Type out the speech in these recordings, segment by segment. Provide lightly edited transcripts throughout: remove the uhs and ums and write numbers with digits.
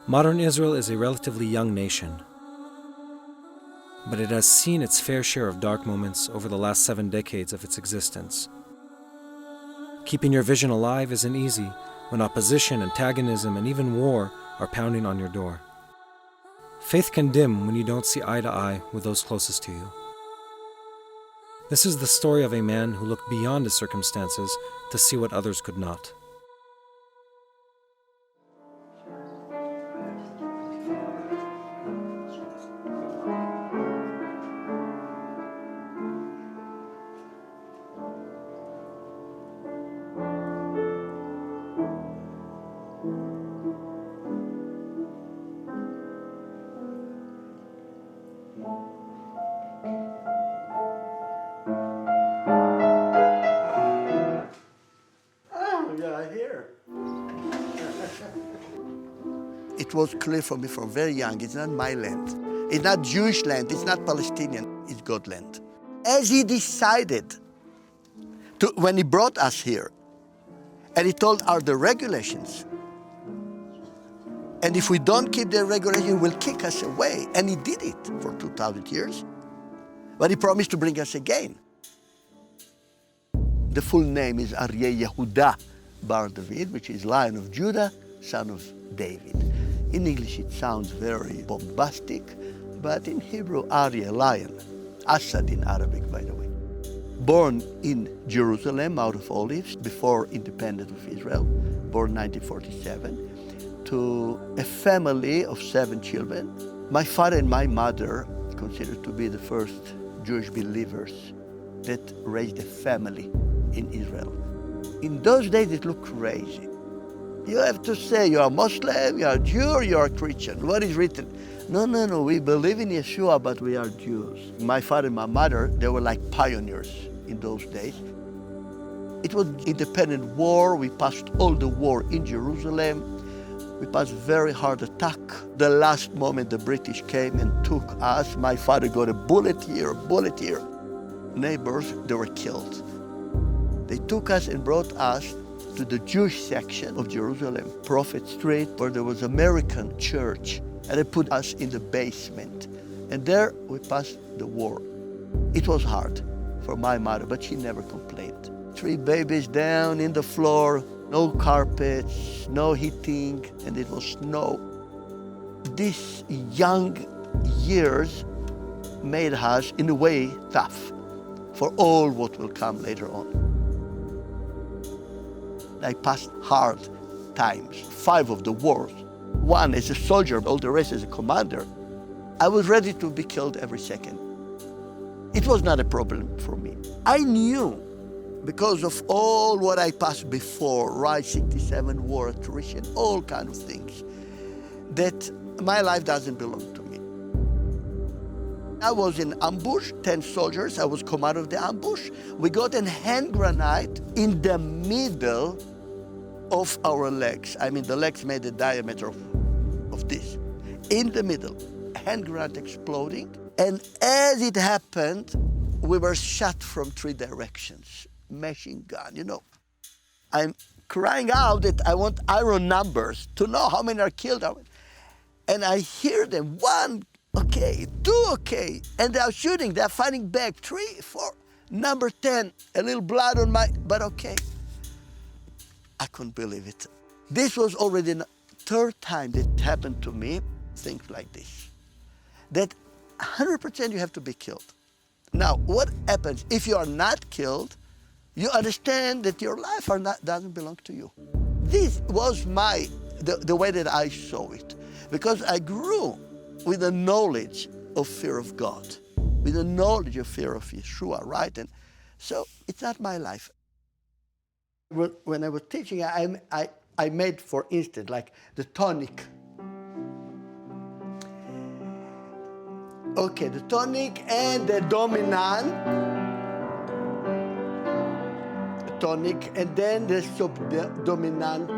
Modern Israel is a relatively young nation, but it has seen its fair share of dark moments over the last 7 decades of its existence. Keeping your vision alive isn't easy when opposition, antagonism, and even war are pounding on your door. Faith can dim when you don't see eye to eye with those closest to you. This is the story of a man who looked beyond his circumstances to see what others could not. It was clear for me from very young, it's not my land. It's not Jewish land, it's not Palestinian, it's God's land. As he decided, when he brought us here, and he told us the regulations, and if we don't keep the regulations, he will kick us away. And he did it for 2,000 years. But he promised to bring us again. The full name is Arye Yehuda Bar David, which is Lion of Judah, son of David. In English it sounds very bombastic, but in Hebrew, Arye, lion, Asad in Arabic, by the way. Born in Jerusalem out of olives before independence of Israel, born 1947, to a family of 7 children. My father and my mother considered to be the first Jewish believers that raised a family in Israel. In those days it looked crazy. You have to say you are Muslim, you are Jew, or you are Christian. What is written? No, we believe in Yeshua, but we are Jews. My father and my mother, they were like pioneers in those days. It was independent war. We passed all the war in Jerusalem. We passed very hard attack. The last moment the British came and took us. My father got a bullet here, a bullet here. Neighbors, they were killed. They took us and brought us to the Jewish section of Jerusalem, Prophet Street, where there was American church. And they put us in the basement. And there we passed the war. It was hard for my mother, but she never complained. 3 babies down in the floor, no carpets, no heating, and it was snow. These young years made us, in a way, tough for all what will come later on. I passed hard times, 5 of the wars. 1 as a soldier, all the rest as a commander. I was ready to be killed every second. It was not a problem for me. I knew, because of all what I passed before, Rise 67, war, attrition, all kind of things, that my life doesn't belong to me. I was in ambush, 10 soldiers, I was commander of the ambush. We got a hand grenade in the middle of our legs. I mean, the legs made a diameter of this. In the middle, hand grenade exploding. And as it happened, we were shot from 3 directions. Machine gun, you know. I'm crying out that I want iron numbers to know how many are killed. And I hear them, 1, okay, 2, okay. And they are shooting, they are fighting back, 3, 4. Number 10, a little blood on my, but okay. I couldn't believe it. This was already the 3rd time that happened to me, things like this. That 100% you have to be killed. Now, what happens if you are not killed? You understand that your life doesn't belong to you. This was the way that I saw it. Because I grew with the knowledge of fear of God, with the knowledge of fear of Yeshua, right? And so it's not my life. When I was teaching, I made, for instance, like the tonic. Okay, the tonic and the dominant. Tonic, and then the subdominant.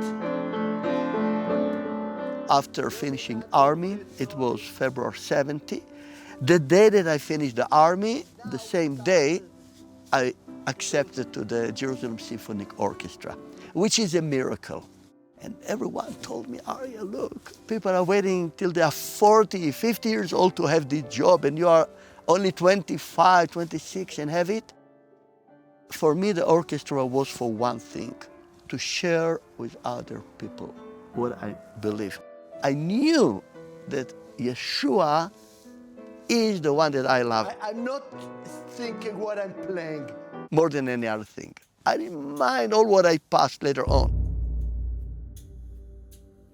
After finishing army, it was February 70. The day that I finished the army, the same day, I accepted to the Jerusalem Symphonic Orchestra, which is a miracle. And everyone told me, Arye, look, people are waiting till they are 40, 50 years old to have this job, and you are only 25, 26 and have it. For me, the orchestra was for one thing, to share with other people what I believe. I knew that Yeshua is the one that I love. I'm not thinking what I'm playing more than any other thing. I didn't mind all what I passed later on.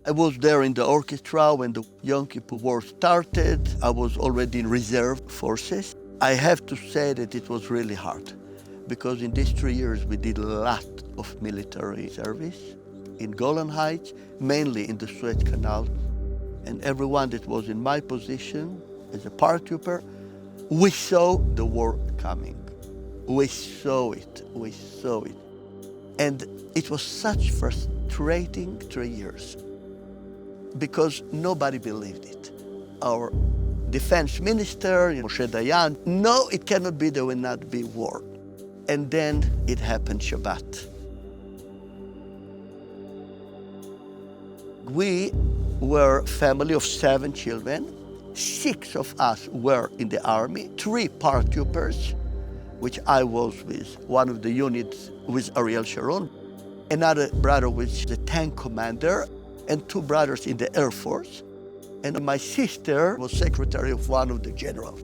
I was there in the orchestra when the Yom Kippur War started. I was already in reserve forces. I have to say that it was really hard, because in these 3 years we did a lot of military service in Golan Heights, mainly in the Suez Canal. And everyone that was in my position as a paratrooper, we saw the war coming. We saw it, we saw it. And it was such frustrating 3 years, because nobody believed it. Our defense minister, Moshe Dayan, no, it cannot be, there will not be war. And then it happened Shabbat. We were a family of 7 children. 6 of us were in the army, 3 paratroopers, which I was with one of the units with Ariel Sharon, another brother with the tank commander, and 2 brothers in the Air Force. And my sister was secretary of one of the generals.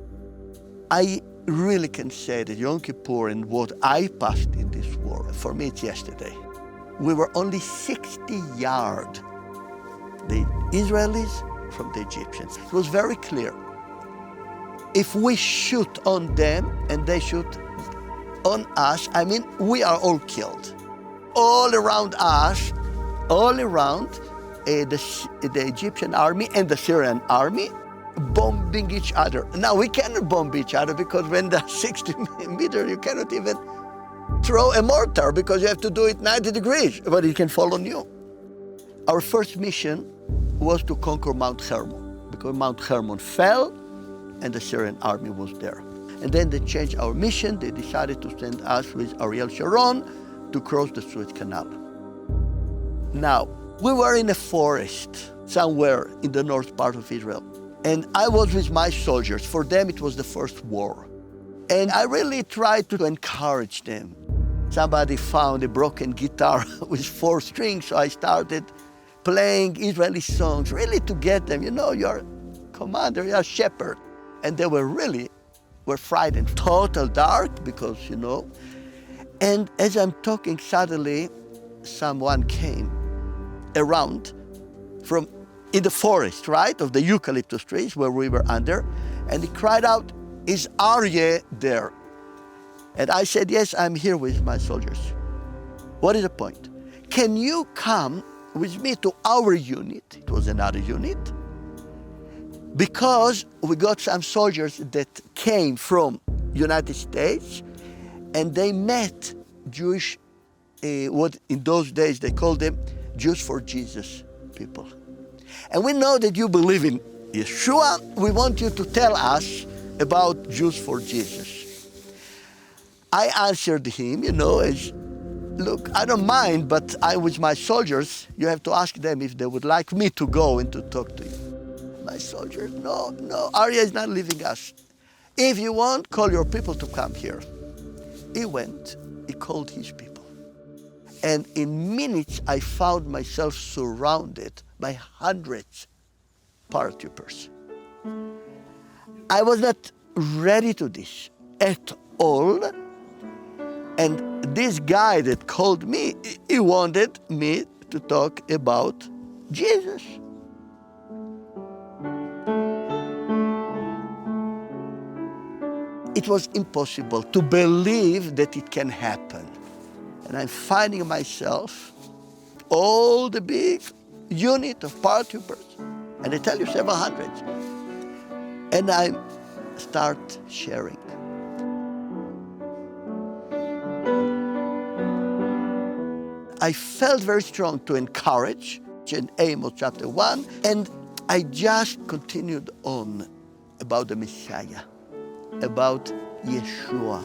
I really can say that Yom Kippur and what I passed in this war, for me it's yesterday. We were only 60 yards, the Israelis from the Egyptians. It was very clear. If we shoot on them and they shoot on us, I mean, we are all killed. All around us, all around the Egyptian army and the Syrian army, bombing each other. Now, we cannot bomb each other because when they're 60 meters, you cannot even throw a mortar because you have to do it 90 degrees, but it can fall on you. Our first mission was to conquer Mount Hermon, because Mount Hermon fell and the Syrian army was there. And then they changed our mission. They decided to send us with Ariel Sharon to cross the Suez Canal. Now, we were in a forest somewhere in the north part of Israel. And I was with my soldiers. For them, it was the first war. And I really tried to encourage them. Somebody found a broken guitar with 4 strings, so I started playing Israeli songs, really to get them, you know, you're commander, you're shepherd. And they were frightened. Total dark, because, you know. And as I'm talking, suddenly someone came around from in the forest, right, of the eucalyptus trees where we were under, and he cried out, "Is Arye there?" And I said, "Yes, I'm here with my soldiers." "What is the point? Can you come with me to our unit?" It was another unit. Because we got some soldiers that came from United States, and they met Jewish, what in those days they called them Jews for Jesus people. And we know that you believe in Yeshua. We want you to tell us about Jews for Jesus. I answered him, you know, as, "Look, I don't mind, but with my soldiers, you have to ask them if they would like me to go and to talk to you." My soldiers, no, Arye is not leaving us. "If you want, call your people to come here." He went, he called his people. And in minutes, I found myself surrounded by hundreds of paratroopers. I was not ready to this at all. And this guy that called me, he wanted me to talk about Jesus. It was impossible to believe that it can happen. And I'm finding myself, all the big unit of paratroopers, and I tell you, several hundreds. And I start sharing. I felt very strong to encourage in Amos chapter 1, and I just continued on about the Messiah, about Yeshua,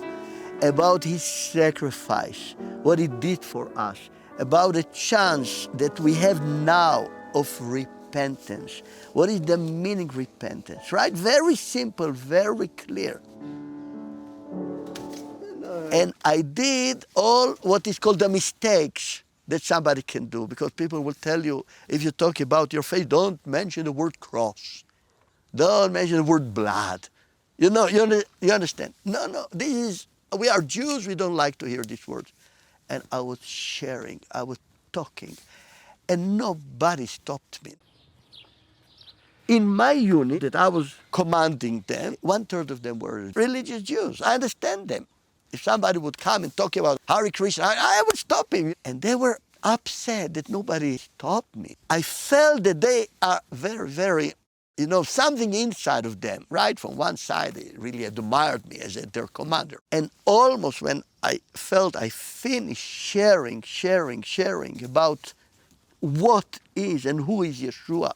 about his sacrifice, what he did for us, about a chance that we have now of repentance. What is the meaning of repentance, right? Very simple, very clear. And I did all what is called the mistakes that somebody can do, because people will tell you, if you talk about your faith, don't mention the word cross. Don't mention the word blood. You know, you understand? No, we are Jews, we don't like to hear these words. And I was sharing, I was talking, and nobody stopped me. In my unit that I was commanding them, 1/3 of them were religious Jews. I understand them. If somebody would come and talk about Hare Krishna, I would stop him. And they were upset that nobody stopped me. I felt that they are very, very, something inside of them, right? From one side, they really admired me as their commander. And almost when I felt I finished sharing about what is and who is Yeshua.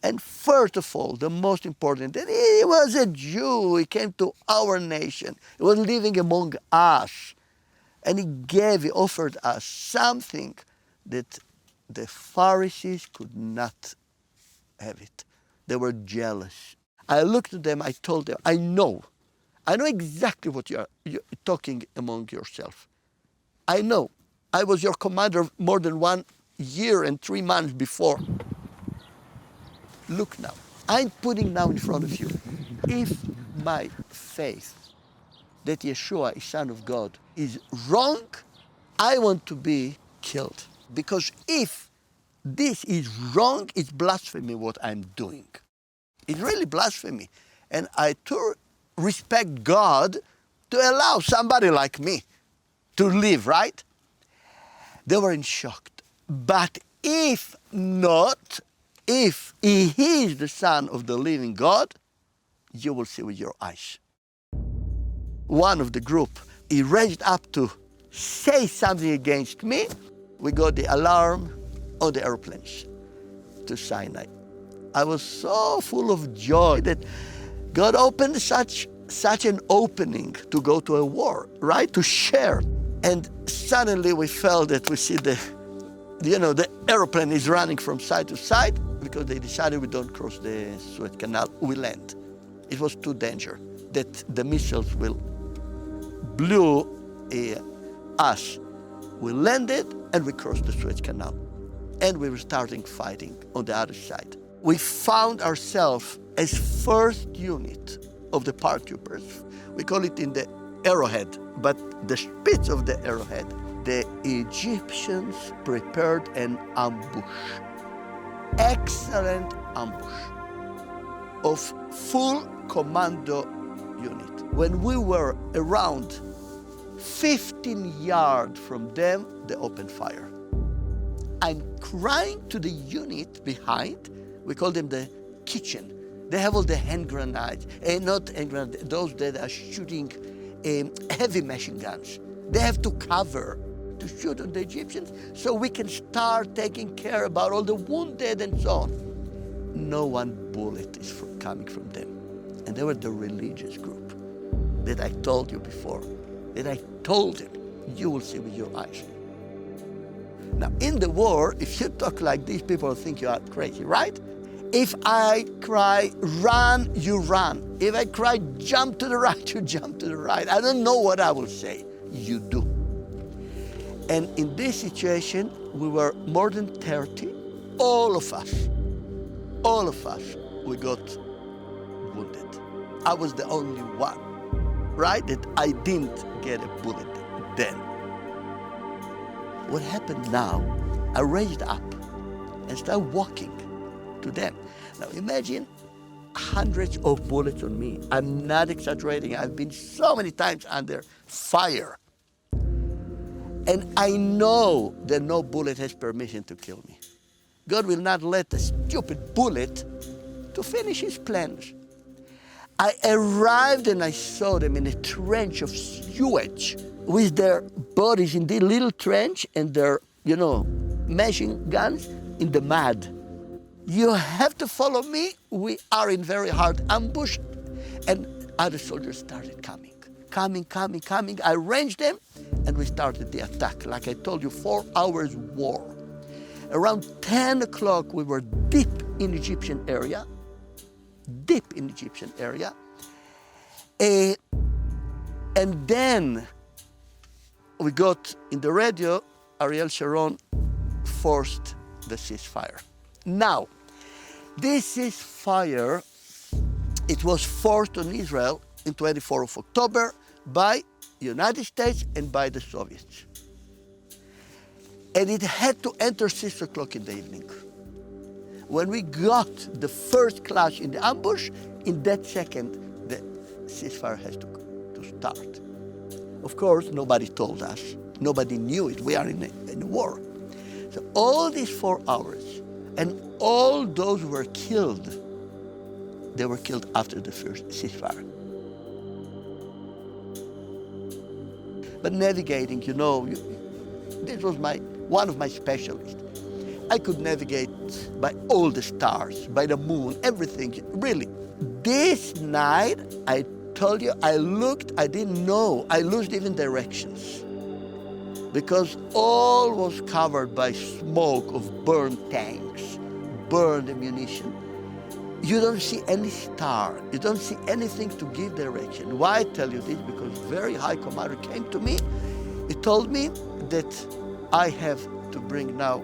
And first of all, the most important, that he was a Jew. He came to our nation. He was living among us. And he offered us something that the Pharisees could not have it. They were jealous. I looked at them, I told them, I know exactly what you're talking among yourself. I know. I was your commander more than 1 year and 3 months before. Look now, I'm putting now in front of you, if my faith that Yeshua is Son of God is wrong, I want to be killed. Because if this is wrong, it's blasphemy what I'm doing. It's really blasphemy. And I too respect God to allow somebody like me to live, right? They were in shock. But if not, if he is the Son of the living God, you will see with your eyes. One of the group, he raised up to say something against me. We got the alarm on the airplanes to Sinai. I was so full of joy that God opened such an opening to go to a war, right? To share. And suddenly we felt that we see the airplane is running from side to side, because they decided we don't cross the Suez Canal, we land. It was too dangerous that the missiles will blew us. We landed and we crossed the Suez Canal. And we were starting fighting on the other side. We found ourselves as first unit of the paratroopers. We call it in the arrowhead, but the spits of the arrowhead. The Egyptians prepared an ambush. Excellent ambush of full commando unit. When we were around 15 yards from them, they opened fire. I'm crying to the unit behind. We call them the kitchen. They have all the hand grenades, not hand grenades, those that are shooting heavy machine guns. They have to cover to shoot on the Egyptians so we can start taking care about all the wounded and so on. No one bullet is coming from them. And they were the religious group that I told you before, that I told them, you will see with your eyes. Now, in the war, if you talk like this, people think you are crazy, right? If I cry, run, you run. If I cry, jump to the right, you jump to the right. I don't know what I will say. You do. And in this situation, we were more than 30. All of us, we got wounded. I was the only one, right, that I didn't get a bullet then. What happened now, I raised up and started walking to them. Now imagine hundreds of bullets on me. I'm not exaggerating. I've been so many times under fire. And I know that no bullet has permission to kill me. God will not let a stupid bullet to finish his plans. I arrived and I saw them in a trench of sewage with their bodies in the little trench and their, machine guns in the mud. You have to follow me. We are in very hard ambush. And other soldiers started coming. I arranged them and we started the attack. Like I told you, 4 hours war. Around 10 o'clock, we were deep in Egyptian area. And then we got in the radio, Ariel Sharon forced the ceasefire. Now, this ceasefire, it was forced on Israel in 24th of October by the United States and by the Soviets. And it had to enter 6 o'clock in the evening. When we got the first clash in the ambush, in that second, the ceasefire has to start. Of course, nobody told us. Nobody knew it. We are in a war. So all these 4 hours, and all those who were killed, they were killed after the first ceasefire. But navigating, this was one of my specialties. I could navigate by all the stars, by the moon, everything, really. This night, I told you, I looked, I didn't know, I lost even directions. Because all was covered by smoke of burned tanks, burned ammunition. You don't see any star, you don't see anything to give direction. Why I tell you this? Because very high commander came to me, he told me that I have to bring now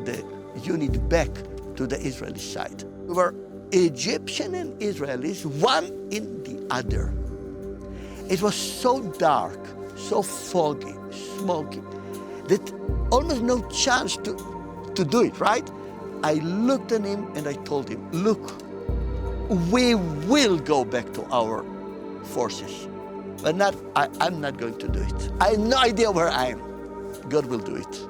the unit back to the Israeli side. We were Egyptian and Israelis, one in the other. It was so dark, so foggy, smoky, that almost no chance to do it, right? I looked at him and I told him, look, we will go back to our forces, but I'm not going to do it. I have no idea where I am. God will do it.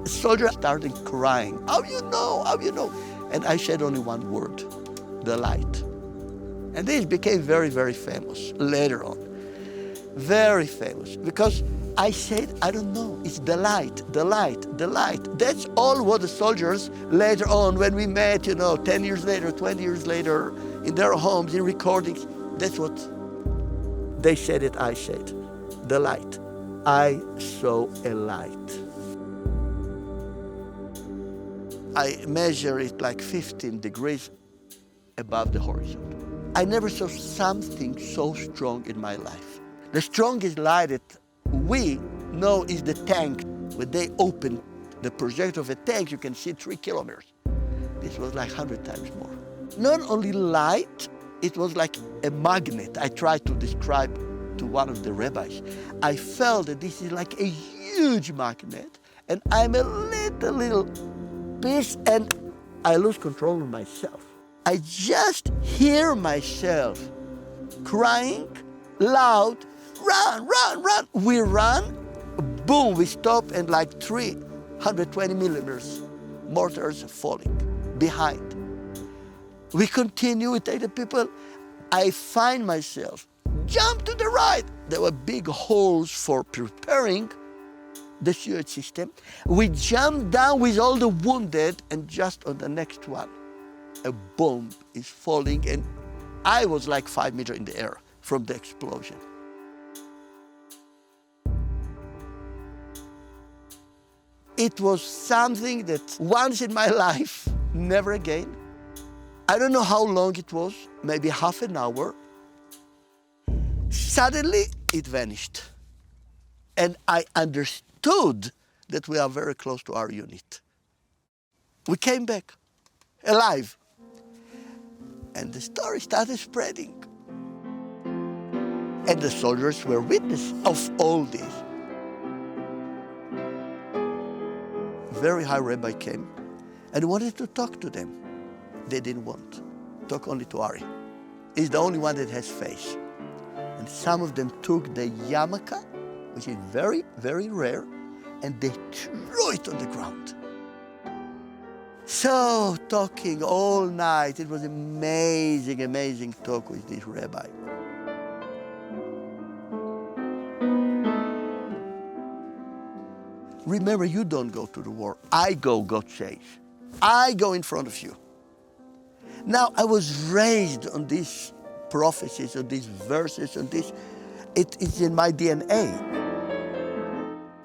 The soldier started crying, how you know? And I said only one word, the light. And this became very, very famous later on. Very famous, because I said, I don't know, it's the light, the light, the light. That's all what the soldiers later on, when we met, 10 years later, 20 years later, in their homes, in recordings, that's what they said it, I said, the light. I saw a light. I measure it like 15 degrees above the horizon. I never saw something so strong in my life. The strongest light that we know is the tank. When they open the projector of a tank, you can see 3 kilometers. This was like 100 times more. Not only light, it was like a magnet. I tried to describe to one of the rabbis. I felt that this is like a huge magnet, and I'm a little piece, and I lose control of myself. I just hear myself crying loud, run, run, run. We run, boom, we stop, and like 320 millimeters mortars falling behind. We continue, we take the people. I find myself, jump to the right. There were big holes for preparing the sewage system. We jumped down with all the wounded, and just on the next one, a bomb is falling, and I was like 5 meters in the air from the explosion. It was something that once in my life, never again. I don't know how long it was, maybe half an hour. Suddenly, it vanished. And I understood that we are very close to our unit. We came back, alive. And the story started spreading. And the soldiers were witness of all this. Very high rabbi came and wanted to talk to them. They didn't want. Talk only to Arye. He's the only one that has face. And some of them took the yarmulke, which is very, very rare, and they threw it on the ground. So, talking all night, it was amazing, amazing talk with this rabbi. Remember, you don't go to the war. I go, God says. I go in front of you. Now, I was raised on these prophecies, on these verses, on this. It is in my DNA.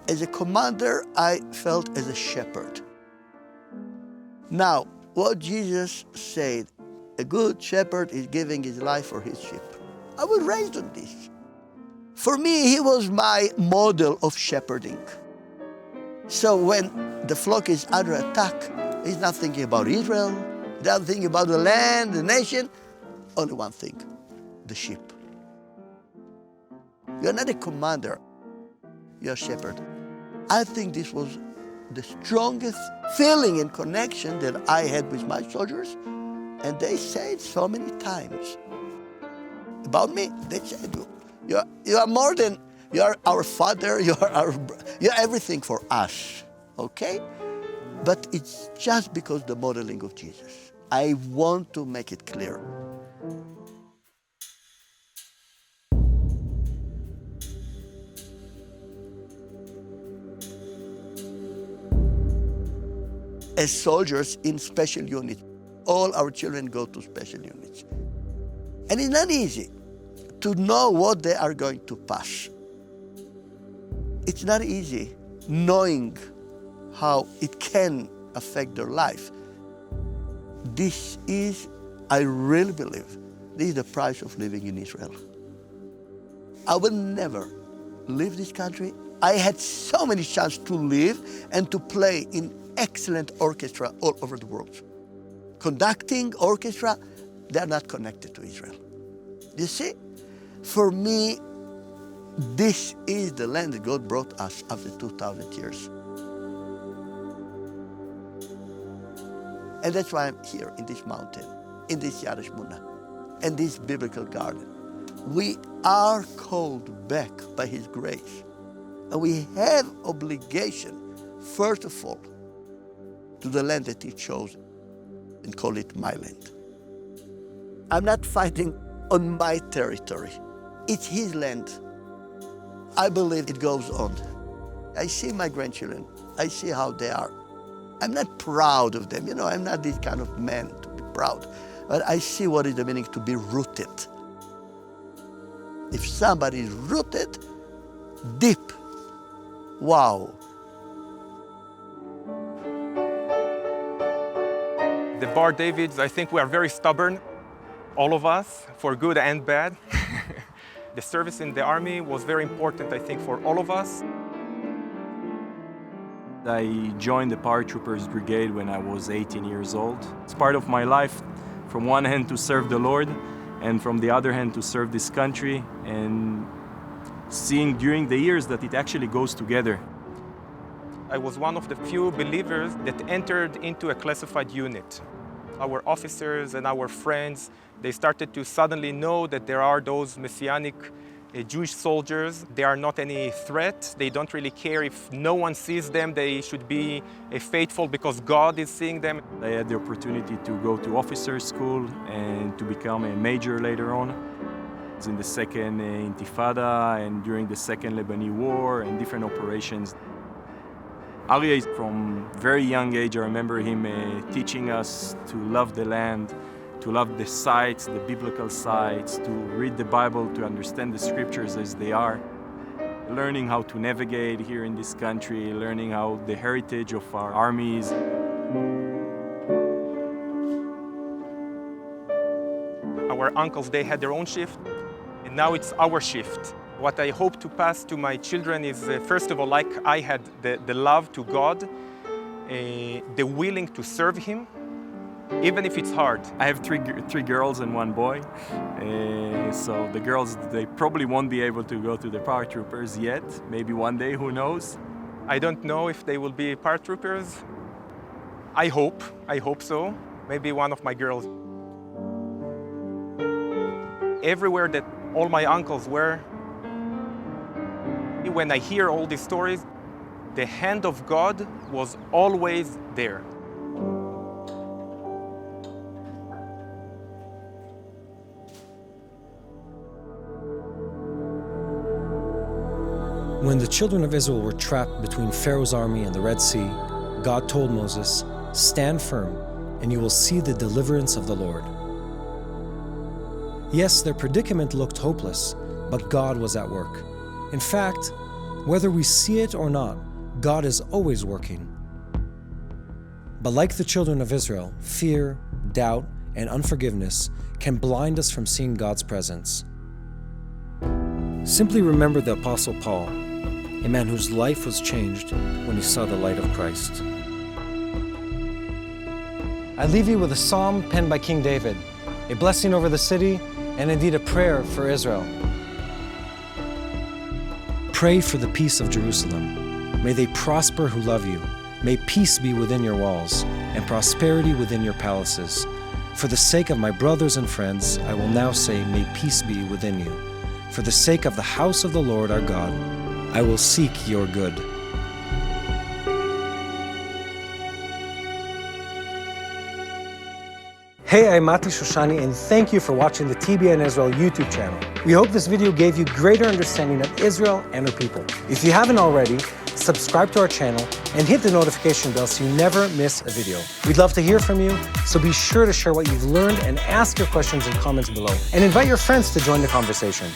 As a commander, I felt as a shepherd. Now, what Jesus said, a good shepherd is giving his life for his sheep. I was raised on this. For me, he was my model of shepherding. So when the flock is under attack, he's not thinking about Israel, he's not thinking about the land, the nation, only one thing, the sheep. You're not a commander, you're a shepherd. I think this was the strongest feeling and connection that I had with my soldiers, and they say it so many times. About me, they said, you are more than, you are our father, you're everything for us, okay? But it's just because the modeling of Jesus. I want to make it clear. As soldiers in special units, all our children go to special units. And it's not easy to know what they are going to pass. It's not easy knowing how it can affect their life. This is, I really believe, this is the price of living in Israel. I will never leave this country. I had so many chances to live and to play in excellent orchestra all over the world. Conducting orchestra, they're not connected to Israel. You see, for me, this is the land that God brought us after 2,000 years. And that's why I'm here in this mountain, in this Yad Shmona, in this biblical garden. We are called back by His grace. And we have obligation, first of all, to the land that He chose and call it my land. I'm not fighting on my territory. It's His land. I believe it goes on. I see my grandchildren. I see how they are. I'm not proud of them. You know, I'm not this kind of man to be proud. But I see what is the meaning to be rooted. If somebody is rooted deep, wow. The Bar Davids, I think we are very stubborn, all of us, for good and bad. The service in the army was very important, I think, for all of us. I joined the paratroopers brigade when I was 18 years old. It's part of my life, from one hand to serve the Lord, and from the other hand to serve this country, and seeing during the years that it actually goes together. I was one of the few believers that entered into a classified unit. Our officers and our friends, they started to suddenly know that there are those Messianic Jewish soldiers. They are not any threat. They don't really care if no one sees them. They should be faithful because God is seeing them. I had the opportunity to go to officer school and to become a major later on. In the second Intifada and during the second Lebanese War and different operations. Arye, from very young age, I remember him teaching us to love the land, to love the sites, the biblical sites, to read the Bible, to understand the scriptures as they are. Learning how to navigate here in this country, learning how the heritage of our armies. Our uncles, they had their own shift, and now it's our shift. What I hope to pass to my children is, first of all, like I had the love to God, the willing to serve Him, even if it's hard. I have three girls and one boy, so the girls, they probably won't be able to go to the paratroopers yet. Maybe one day, who knows? I don't know if they will be paratroopers. I hope so. Maybe one of my girls. Everywhere that all my uncles were, when I hear all these stories, the hand of God was always there. When the children of Israel were trapped between Pharaoh's army and the Red Sea, God told Moses, "Stand firm, and you will see the deliverance of the Lord." Yes, their predicament looked hopeless, but God was at work. In fact, whether we see it or not, God is always working. But like the children of Israel, fear, doubt, and unforgiveness can blind us from seeing God's presence. Simply remember the Apostle Paul, a man whose life was changed when he saw the light of Christ. I leave you with a psalm penned by King David, a blessing over the city, and indeed a prayer for Israel. Pray for the peace of Jerusalem. May they prosper who love you. May peace be within your walls, and prosperity within your palaces. For the sake of my brothers and friends, I will now say, may peace be within you. For the sake of the house of the Lord our God, I will seek your good. Hey, I'm Mati Shoshani, and thank you for watching the TBN Israel YouTube channel. We hope this video gave you greater understanding of Israel and her people. If you haven't already, subscribe to our channel and hit the notification bell so you never miss a video. We'd love to hear from you, so be sure to share what you've learned and ask your questions in comments below. And invite your friends to join the conversation.